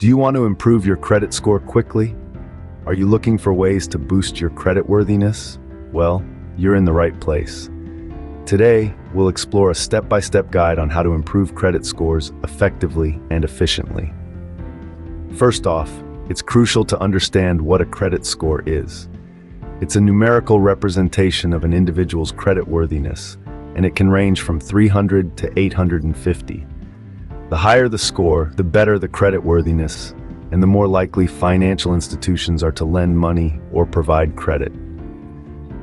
Do you want to improve your credit score quickly? Are you looking for ways to boost your creditworthiness? Well, you're in the right place. Today, we'll explore a step-by-step guide on how to improve credit scores effectively and efficiently. First off, it's crucial to understand what a credit score is. It's a numerical representation of an individual's creditworthiness, and it can range from 300 to 850. The higher the score, the better the creditworthiness, and the more likely financial institutions are to lend money or provide credit.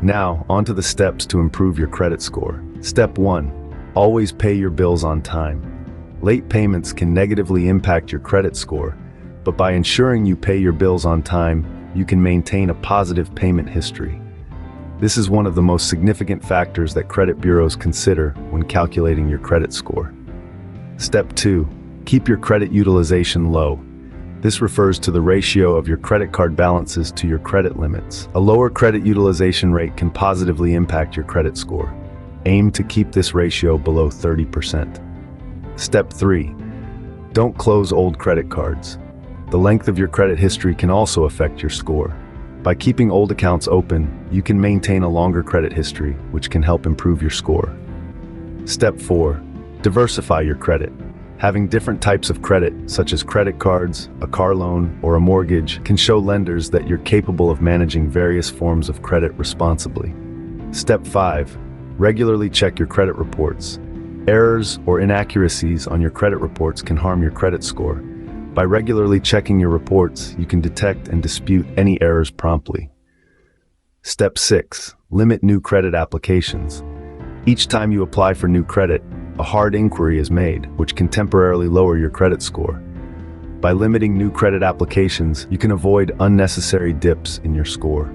Now, on to the steps to improve your credit score. Step 1. Always pay your bills on time. Late payments can negatively impact your credit score, but by ensuring you pay your bills on time, you can maintain a positive payment history. This is one of the most significant factors that credit bureaus consider when calculating your credit score. Step 2. Keep your credit utilization low. This refers to the ratio of your credit card balances to your credit limits. A lower credit utilization rate can positively impact your credit score. Aim to keep this ratio below 30%. Step 3. Don't close old credit cards. The length of your credit history can also affect your score. By keeping old accounts open, you can maintain a longer credit history, which can help improve your score. Step 4. Diversify your credit. Having different types of credit, such as credit cards, a car loan, or a mortgage, can show lenders that you're capable of managing various forms of credit responsibly. Step 5. Regularly check your credit reports. Errors or inaccuracies on your credit reports can harm your credit score. By regularly checking your reports, you can detect and dispute any errors promptly. Step 6. Limit new credit applications. Each time you apply for new credit, a hard inquiry is made, which can temporarily lower your credit score. By limiting new credit applications, you can avoid unnecessary dips in your score.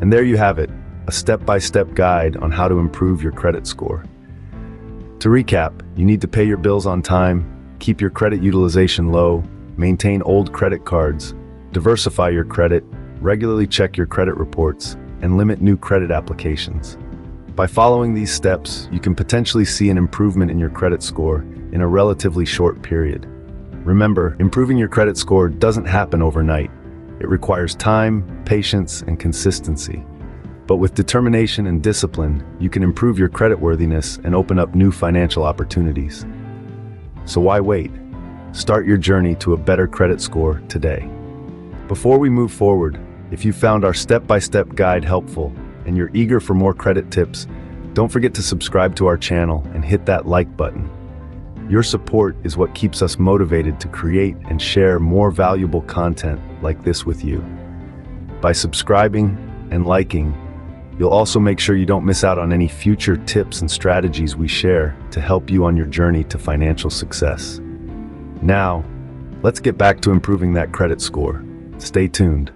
And there you have it, a step-by-step guide on how to improve your credit score. To recap, you need to pay your bills on time, keep your credit utilization low, maintain old credit cards, diversify your credit, regularly check your credit reports, and limit new credit applications. By following these steps, you can potentially see an improvement in your credit score in a relatively short period. Remember, improving your credit score doesn't happen overnight. It requires time, patience, and consistency. But with determination and discipline, you can improve your creditworthiness and open up new financial opportunities. So why wait? Start your journey to a better credit score today. Before we move forward, if you found our step-by-step guide helpful, and you're eager for more credit tips, don't forget to subscribe to our channel and hit that like button. Your support is what keeps us motivated to create and share more valuable content like this with you. By subscribing and liking, you'll also make sure you don't miss out on any future tips and strategies we share to help you on your journey to financial success. Now, let's get back to improving that credit score. Stay tuned.